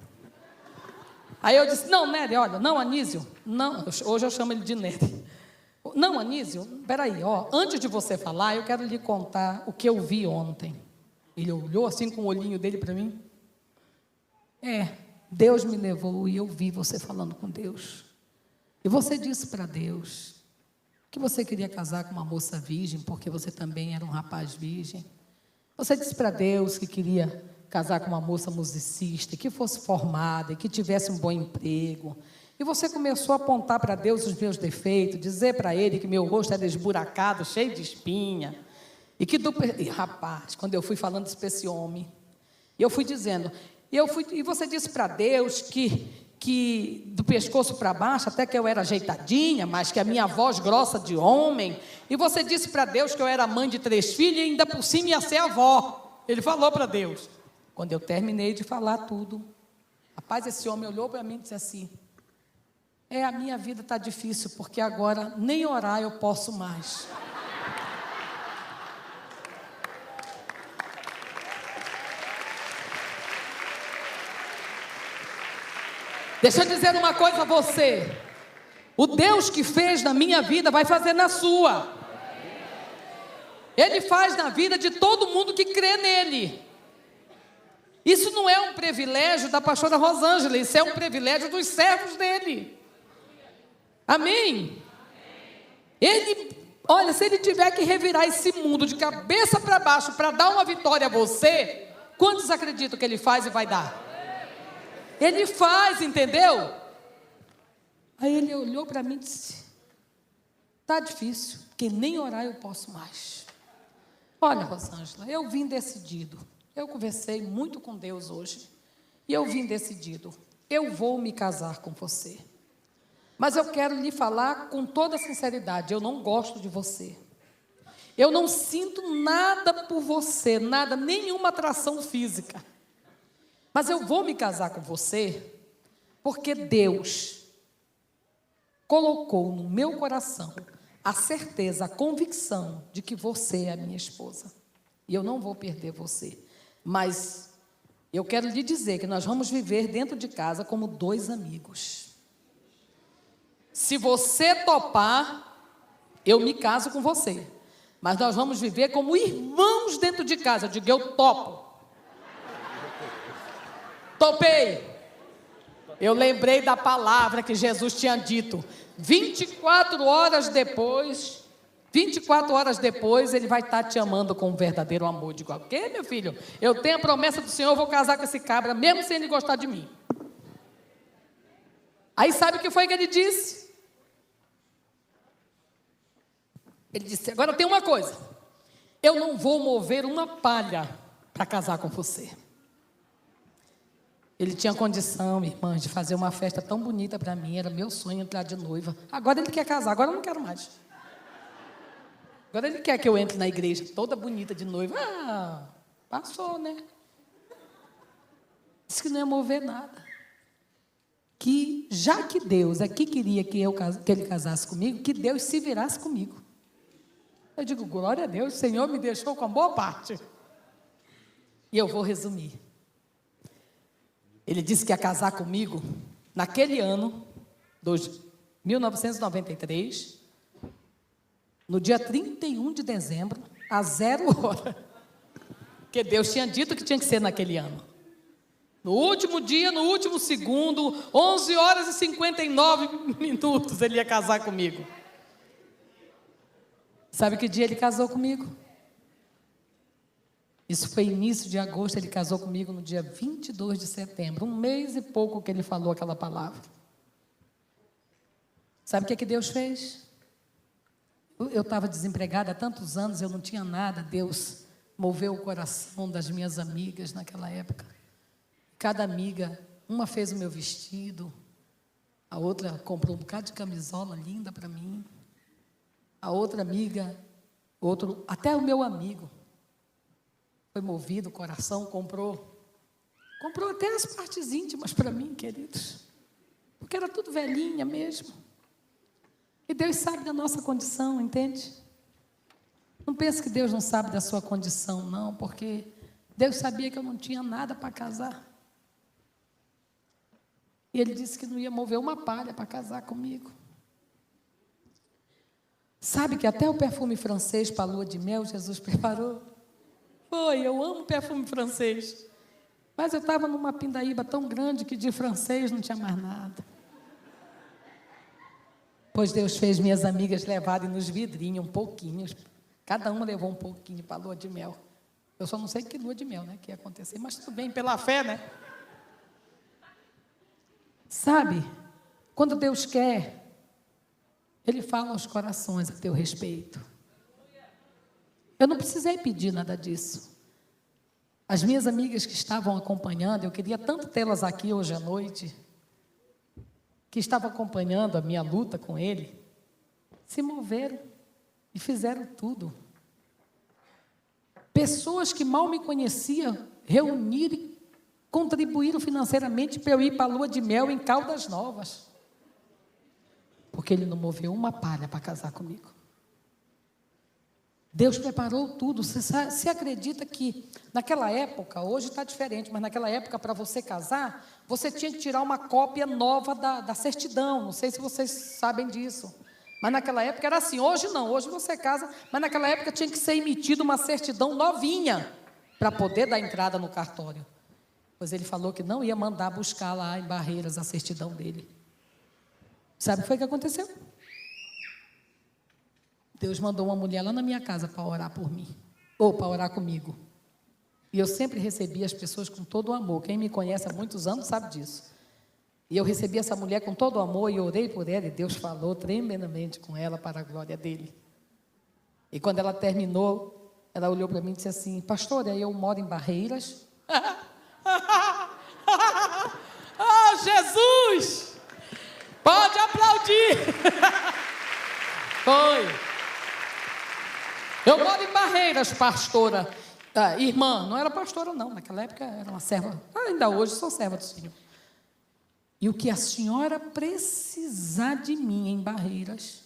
Speaker 2: Aí eu disse: não, Nery, olha, não, Anísio, não, hoje eu chamo ele de Nery. Não, Anísio, peraí, antes de você falar, eu quero lhe contar o que eu vi ontem. Ele olhou assim com o olhinho dele para mim. Deus me levou e eu vi você falando com Deus. E você disse para Deus que você queria casar com uma moça virgem, porque você também era um rapaz virgem. Você disse para Deus que queria casar com uma moça musicista, que fosse formada, e que tivesse um bom emprego. E você começou a apontar para Deus os meus defeitos, dizer para Ele que meu rosto era esburacado, cheio de espinha. E rapaz, quando eu fui falando isso para esse homem, eu fui dizendo, e você disse para Deus que do pescoço para baixo, até que eu era ajeitadinha, mas que a minha voz grossa de homem. E você disse para Deus que eu era mãe de 3 filhos e ainda por cima ia ser avó. Ele falou para Deus. Quando eu terminei de falar tudo, rapaz, esse homem olhou para mim e disse assim: a minha vida está difícil, porque agora nem orar eu posso mais. Deixa eu dizer uma coisa a você. O Deus que fez na minha vida vai fazer na sua. Ele faz na vida de todo mundo que crê nele. Isso não é um privilégio da pastora Rosângela, isso é um privilégio dos servos dele. Amém? Olha, se ele tiver que revirar esse mundo de cabeça para baixo para dar uma vitória a você, quantos acreditam que ele faz e vai dar? Ele faz, entendeu? Aí ele olhou para mim e disse: está difícil, porque nem orar eu posso mais. Olha, Rosângela, eu vim decidido. Eu conversei muito com Deus hoje. E eu vim decidido. Eu vou me casar com você. Mas eu quero lhe falar com toda sinceridade. Eu não gosto de você. Eu não sinto nada por você. Nada, nenhuma atração física. Mas eu vou me casar com você porque Deus colocou no meu coração a certeza, a convicção de que você é a minha esposa. E eu não vou perder você. Mas eu quero lhe dizer que nós vamos viver dentro de casa como dois amigos. Se você topar, eu me caso com você. Mas nós vamos viver como irmãos dentro de casa. Eu digo, eu topo. Topei. Eu lembrei da palavra que Jesus tinha dito. 24 horas depois, ele vai estar te amando com um verdadeiro amor. Digo, o quê, meu filho? Eu tenho a promessa do Senhor, eu vou casar com esse cabra, mesmo sem ele gostar de mim. Aí sabe o que foi que ele disse? Ele disse, agora tem uma coisa. Eu não vou mover uma palha para casar com você. Ele tinha condição, irmã, de fazer uma festa tão bonita para mim. Era meu sonho entrar de noiva. Agora ele quer casar, agora eu não quero mais. Agora ele quer que eu entre na igreja toda bonita de noiva. Ah, passou, né? Disse que não ia mover nada. Que, já que Deus aqui queria que ele casasse comigo, que Deus se virasse comigo. Eu digo, glória a Deus, o Senhor me deixou com a boa parte. E eu vou resumir. Ele disse que ia casar comigo naquele ano, 1993, no dia 31 de dezembro, às 0 hora. Porque Deus tinha dito que tinha que ser naquele ano. No último dia, no último segundo, 11 horas e 59 minutos, ele ia casar comigo. Sabe que dia ele casou comigo? Isso foi início de agosto, ele casou comigo no dia 22 de setembro, um mês e pouco que ele falou aquela palavra. Sabe o que Deus fez? Eu estava desempregada há tantos anos, eu não tinha nada. Deus moveu o coração das minhas amigas naquela época. Cada amiga, uma fez o meu vestido, a outra comprou um bocado de camisola linda para mim, a outra amiga, até o meu amigo, foi movido o coração, comprou até as partes íntimas para mim, queridos, porque era tudo velhinha mesmo. E Deus sabe da nossa condição, entende? Não pense que Deus não sabe da sua condição, não, porque Deus sabia que eu não tinha nada para casar. E Ele disse que não ia mover uma palha para casar comigo. Sabe que até o perfume francês para a lua de mel, Jesus preparou? Eu amo perfume francês. Mas eu estava numa pindaíba tão grande que de francês não tinha mais nada. Pois Deus fez minhas amigas levarem nos vidrinhos um pouquinho. Cada uma levou um pouquinho para a lua de mel. Eu só não sei que lua de mel, né, que ia acontecer, mas tudo bem, pela fé, né? Sabe, quando Deus quer, Ele fala aos corações a teu respeito. Eu não precisei pedir nada disso. As minhas amigas que estavam acompanhando, eu queria tanto tê-las aqui hoje à noite, que estavam acompanhando a minha luta com Ele, se moveram e fizeram tudo. Pessoas que mal me conheciam, reuniram e contribuíram financeiramente para eu ir para a lua de mel em Caldas Novas. Porque Ele não moveu uma palha para casar comigo. Deus preparou tudo. Você acredita que naquela época, hoje está diferente, mas naquela época, para você casar, você tinha que tirar uma cópia nova da certidão. Não sei se vocês sabem disso. Mas naquela época era assim. Hoje não, hoje você casa, mas naquela época tinha que ser emitida uma certidão novinha para poder dar entrada no cartório. Pois ele falou que não ia mandar buscar lá em Barreiras a certidão dele. Sabe o que foi que aconteceu? Deus mandou uma mulher lá na minha casa para orar por mim, ou para orar comigo. E eu sempre recebi as pessoas com todo o amor. Quem me conhece há muitos anos sabe disso. E eu recebi essa mulher com todo o amor e orei por ela, e Deus falou tremendamente com ela para a glória dele. E quando ela terminou, ela olhou para mim e disse assim: pastora, eu moro em Barreiras. Ah, Jesus! Pode aplaudir! Foi. Eu moro em Barreiras, pastora. Irmã, não era pastora não, naquela época era uma serva. Ainda hoje sou serva do Senhor. E o que a senhora precisar de mim em Barreiras,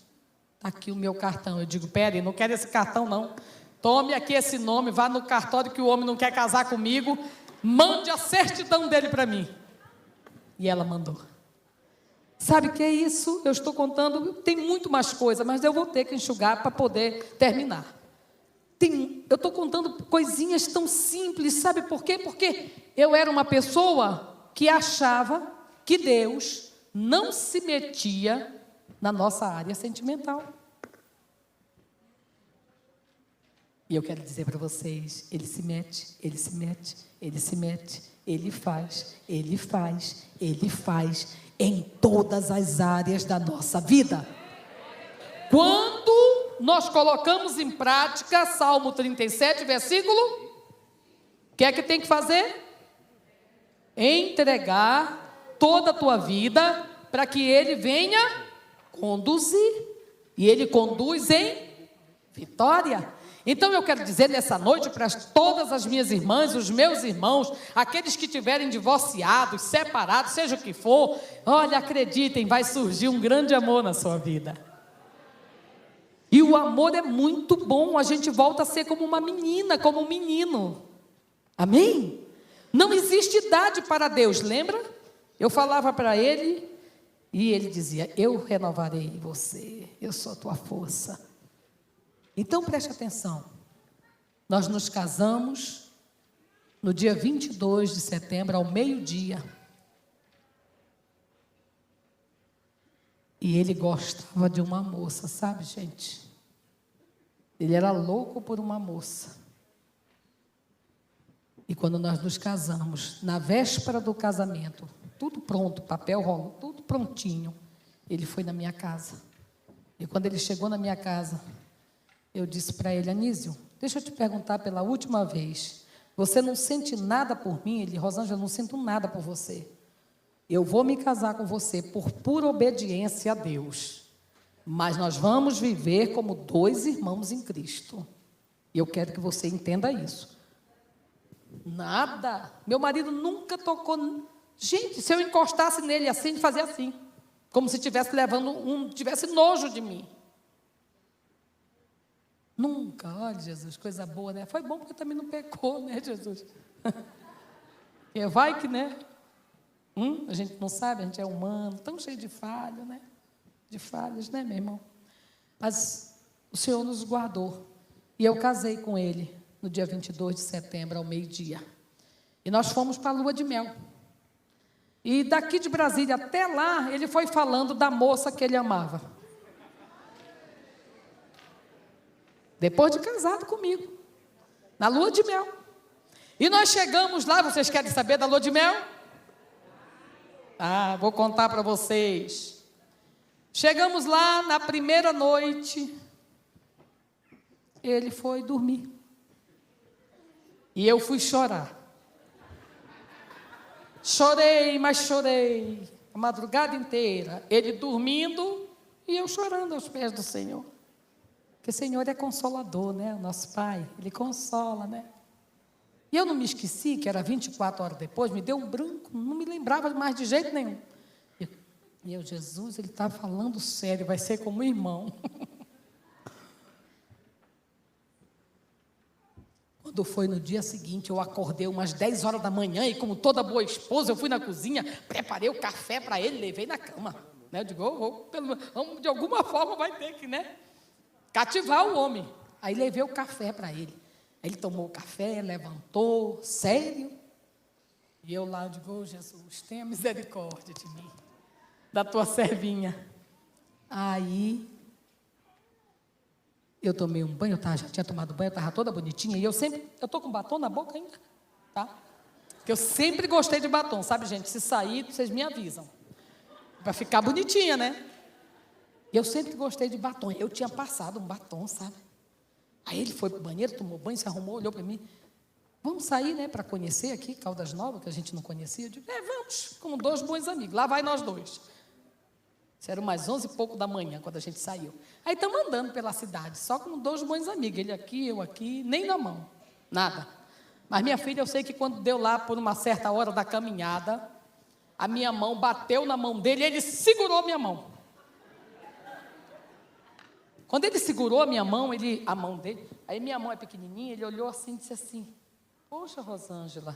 Speaker 2: está aqui o meu cartão. Eu digo: peraí, não quero esse cartão não. Tome aqui esse nome, vá no cartório que o homem não quer casar comigo, mande a certidão dele para mim. E ela mandou. Sabe o que é isso? Eu estou contando, tem muito mais coisa, mas eu vou ter que enxugar para poder terminar. Eu estou contando coisinhas tão simples, sabe por quê? Porque eu era uma pessoa que achava que Deus não se metia na nossa área sentimental. E eu quero dizer para vocês, Ele se mete, Ele se mete, Ele se mete, Ele faz, Ele faz, Ele faz em todas as áreas da nossa vida. Quando nós colocamos em prática Salmo 37, versículo, o que é que tem que fazer? Entregar toda a tua vida para que Ele venha conduzir. E Ele conduz em vitória. Então eu quero dizer nessa noite para todas as minhas irmãs, os meus irmãos, aqueles que estiverem divorciados, separados, seja o que for, olha, acreditem, vai surgir um grande amor na sua vida. E o amor é muito bom, a gente volta a ser como uma menina, como um menino. Amém? Não existe idade para Deus, lembra? Eu falava para ele e ele dizia: eu renovarei você, eu sou a tua força. Então preste atenção, nós nos casamos no dia 22 de setembro, ao meio-dia. E ele gostava de uma moça, sabe, gente? Ele era louco por uma moça. E quando nós nos casamos, na véspera do casamento, tudo pronto, papel rolo, tudo prontinho, ele foi na minha casa. E quando ele chegou na minha casa, eu disse para ele: Anísio, deixa eu te perguntar pela última vez, você não sente nada por mim? Ele: Rosângela, eu não sinto nada por você. Eu vou me casar com você por pura obediência a Deus, mas nós vamos viver como dois irmãos em Cristo. E eu quero que você entenda isso. Nada. Meu marido nunca tocou. Gente, se eu encostasse nele assim, ele fazia assim, como se estivesse tivesse nojo de mim. Nunca. Olha, Jesus, coisa boa, né? Foi bom porque também não pecou, né, Jesus? Vai que, né? A gente não sabe, a gente é humano, tão cheio de falha, né? De falhas, né, meu irmão? Mas o Senhor nos guardou. E eu casei com ele no dia 22 de setembro, ao meio-dia. E nós fomos para a lua de mel. E daqui de Brasília até lá, ele foi falando da moça que ele amava. Depois de casado comigo, na lua de mel. E nós chegamos lá, vocês querem saber da lua de mel? Vou contar para vocês. Chegamos lá na primeira noite, ele foi dormir. E eu fui chorar. Chorei, mas chorei a madrugada inteira. Ele dormindo e eu chorando aos pés do Senhor. Porque o Senhor é consolador, né? O nosso Pai, Ele consola, né? E eu não me esqueci que era 24 horas depois, me deu um branco, não me lembrava mais de jeito nenhum. E eu, Jesus, Ele está falando sério, vai ser como irmão. Quando foi no dia seguinte, eu acordei umas 10 horas da manhã e, como toda boa esposa, eu fui na cozinha, preparei o café para ele, levei na cama. Né? Eu digo, de alguma forma vai ter que, né? Cativar o homem. Aí levei o café para ele. Aí ele tomou o café, levantou, sério. E eu lá, eu digo, oh, Jesus, tenha misericórdia de mim, da tua servinha. Aí, eu tomei um banho, já tinha tomado banho, eu estava toda bonitinha, e eu estou com batom na boca ainda, tá? Porque eu sempre gostei de batom, sabe, gente? Se sair, vocês me avisam. Para ficar bonitinha, né? E eu sempre gostei de batom. Eu tinha passado um batom, sabe? Aí ele foi para o banheiro, tomou banho, se arrumou, olhou para mim. Vamos sair, né, para conhecer aqui Caldas Novas, que a gente não conhecia. Eu digo, vamos, como 2 bons amigos. Lá vai nós 2. Isso era umas 11 e pouco da manhã, quando a gente saiu. Aí estamos andando pela cidade, só como 2 bons amigos. Ele aqui, eu aqui, nem na mão, nada. Mas minha filha, eu sei que quando deu lá por uma certa hora da caminhada, a minha mão bateu na mão dele e ele segurou a minha mão. Quando ele segurou a minha mão, a mão dele, aí minha mão é pequenininha, ele olhou assim e disse assim, poxa, Rosângela,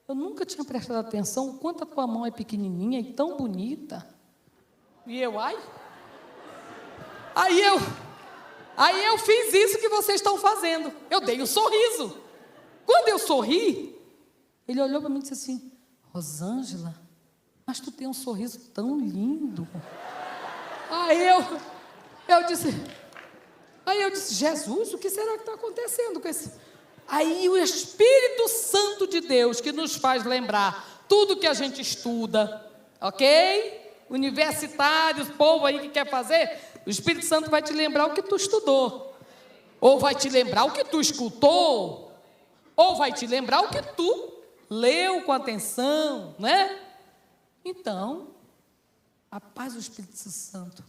Speaker 2: eu nunca tinha prestado atenção o quanto a tua mão é pequenininha e tão bonita. E eu, Aí eu fiz isso que vocês estão fazendo. Eu dei um sorriso. Quando eu sorri, ele olhou para mim e disse assim, Rosângela, mas tu tem um sorriso tão lindo. Aí eu disse, Jesus, o que será que está acontecendo com esse... Aí o Espírito Santo de Deus, que nos faz lembrar tudo que a gente estuda, ok? Universitários, povo aí que quer fazer, o Espírito Santo vai te lembrar o que tu estudou, ou vai te lembrar o que tu escutou, ou vai te lembrar o que tu leu com atenção, né? Então, a paz do Espírito Santo,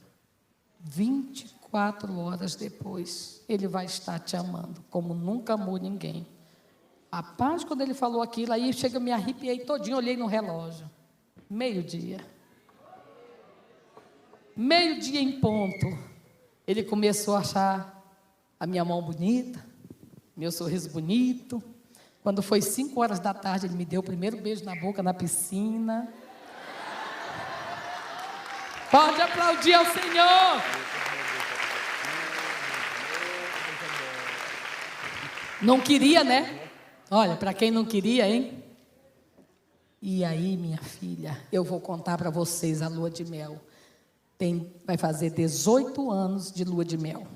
Speaker 2: 24 horas depois, ele vai estar te amando, como nunca amou ninguém. A paz, quando ele falou aquilo, aí chega, eu me arrepiei todinho, olhei no relógio, 12:00. 12:00 em ponto, ele começou a achar a minha mão bonita, meu sorriso bonito. Quando foi 5 horas da tarde, ele me deu o primeiro beijo na boca, na piscina. Pode aplaudir ao Senhor. Não queria, né? Olha, para quem não queria, hein? E aí, minha filha, eu vou contar para vocês a lua de mel. Vai fazer 18 anos de lua de mel.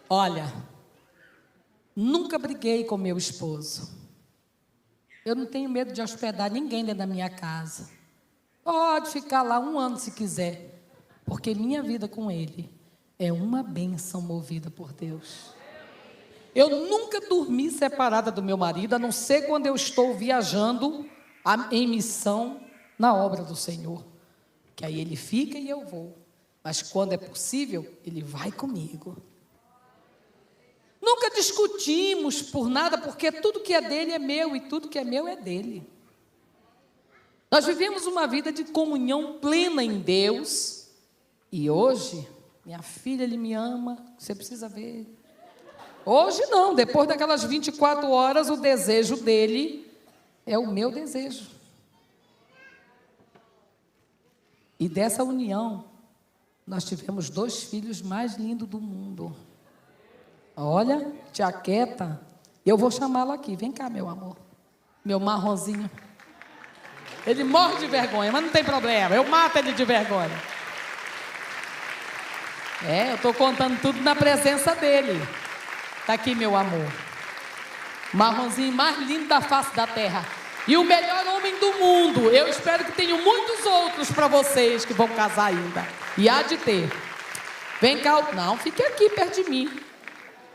Speaker 2: Olha, nunca briguei com meu esposo. Eu não tenho medo de hospedar ninguém dentro da minha casa. Pode ficar lá 1 ano se quiser, porque minha vida com ele é uma bênção movida por Deus. Eu nunca dormi separada do meu marido, a não ser quando eu estou viajando em missão na obra do Senhor, que aí ele fica e eu vou, mas quando é possível, ele vai comigo. Nunca discutimos por nada, porque tudo que é dele é meu e tudo que é meu é dele. Nós vivemos uma vida de comunhão plena em Deus. E hoje, minha filha, ele me ama. Você precisa ver. Hoje não, depois daquelas 24 horas, o desejo dele é o meu desejo. E dessa união, nós tivemos 2 filhos mais lindos do mundo. Olha, tia Queta, eu vou chamá-lo aqui. Vem cá, meu amor. Meu marronzinho. Ele morre de vergonha, mas não tem problema, eu mato ele de vergonha. Eu estou contando tudo na presença dele. Está aqui, meu amor. Marronzinho mais lindo da face da terra. E o melhor homem do mundo. Eu espero que tenham muitos outros para vocês que vão casar ainda. E há de ter. Vem cá, não, fique aqui perto de mim.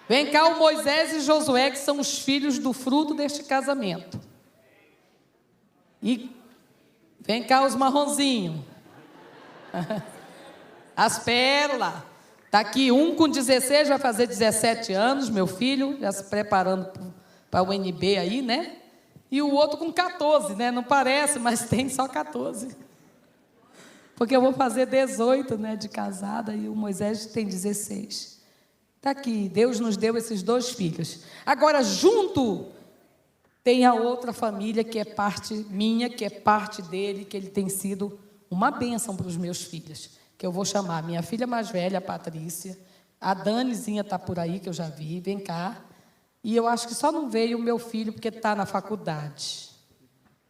Speaker 2: Vem cá o Moisés e Josué, que são os filhos do fruto deste casamento. E vem cá os marronzinhos. As pérolas. Está aqui um com 16, vai fazer 17 anos, meu filho, já se preparando para o UNB aí, né? E o outro com 14, né? Não parece, mas tem só 14. Porque eu vou fazer 18, né, de casada, e o Moisés tem 16. Está aqui, Deus nos deu esses 2 filhos. Agora, junto, tem a outra família que é parte minha, que é parte dele, que ele tem sido uma bênção para os meus filhos, que eu vou chamar minha filha mais velha, a Patrícia, a Danizinha está por aí, que eu já vi, vem cá, E eu acho que só não veio o meu filho porque está na faculdade,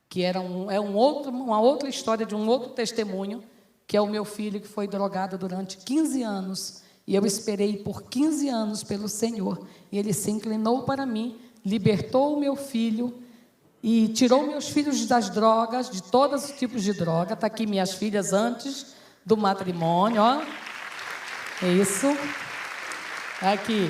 Speaker 2: que uma outra história de um outro testemunho, que é o meu filho que foi drogado durante 15 anos, e eu esperei por 15 anos pelo Senhor, e Ele se inclinou para mim, libertou o meu filho, e tirou meus filhos das drogas, de todos os tipos de droga. Está aqui minhas filhas antes do matrimônio, ó. É isso. Aqui.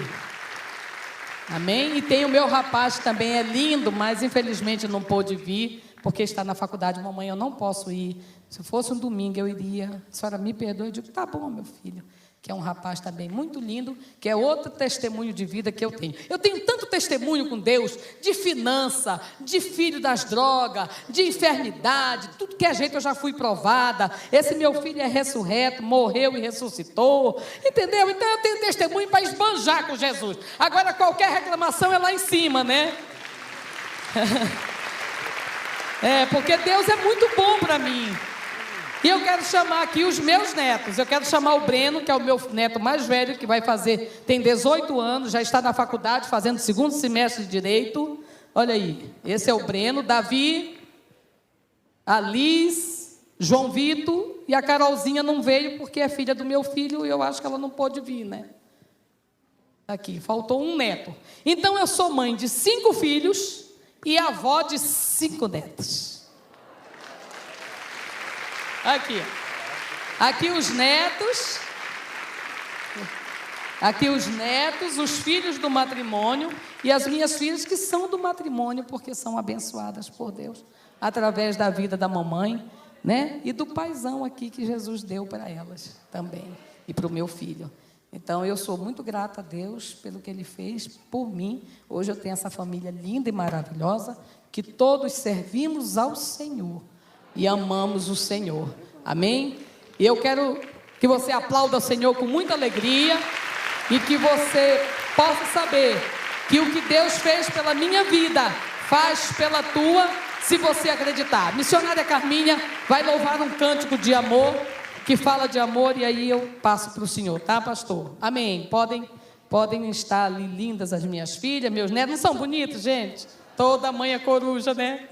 Speaker 2: Amém? E tem o meu rapaz que também é lindo, mas infelizmente não pôde vir, porque está na faculdade. Mamãe, eu não posso ir. Se fosse um domingo eu iria. A senhora me perdoa? Eu digo, tá bom, meu filho. Que é um rapaz também muito lindo, que é outro testemunho de vida que eu tenho. Eu tenho tanto testemunho com Deus, de finança, de filho das drogas, de enfermidade, tudo que é jeito eu já fui provada. Esse meu filho é ressurreto, morreu e ressuscitou, entendeu? Então eu tenho testemunho para esbanjar com Jesus. Agora qualquer reclamação é lá em cima, né? Porque Deus é muito bom para mim. E eu quero chamar aqui os meus netos. Eu quero chamar o Breno, que é o meu neto mais velho, que tem 18 anos, já está na faculdade, fazendo 2º semestre de Direito. Olha aí, esse é o Breno, Davi, a Liz, João Vitor, e a Carolzinha não veio porque é filha do meu filho e eu acho que ela não pôde vir, né? Aqui, faltou um neto. Então eu sou mãe de 5 filhos e avó de 5 netos. Aqui os netos, os filhos do matrimônio e as minhas filhas que são do matrimônio porque são abençoadas por Deus através da vida da mamãe, né? E do paizão aqui que Jesus deu para elas também e para o meu filho. Então eu sou muito grata a Deus pelo que Ele fez por mim. Hoje eu tenho essa família linda e maravilhosa que todos servimos ao Senhor e amamos o Senhor, amém? E eu quero que você aplaude o Senhor com muita alegria e que você possa saber que o que Deus fez pela minha vida, faz pela tua, se você acreditar. Missionária Carminha vai louvar um cântico de amor, que fala de amor, e aí eu passo para o Senhor, tá, pastor? Amém. Podem estar ali lindas as minhas filhas, meus netos, não são bonitos, gente? Toda mãe é coruja, né?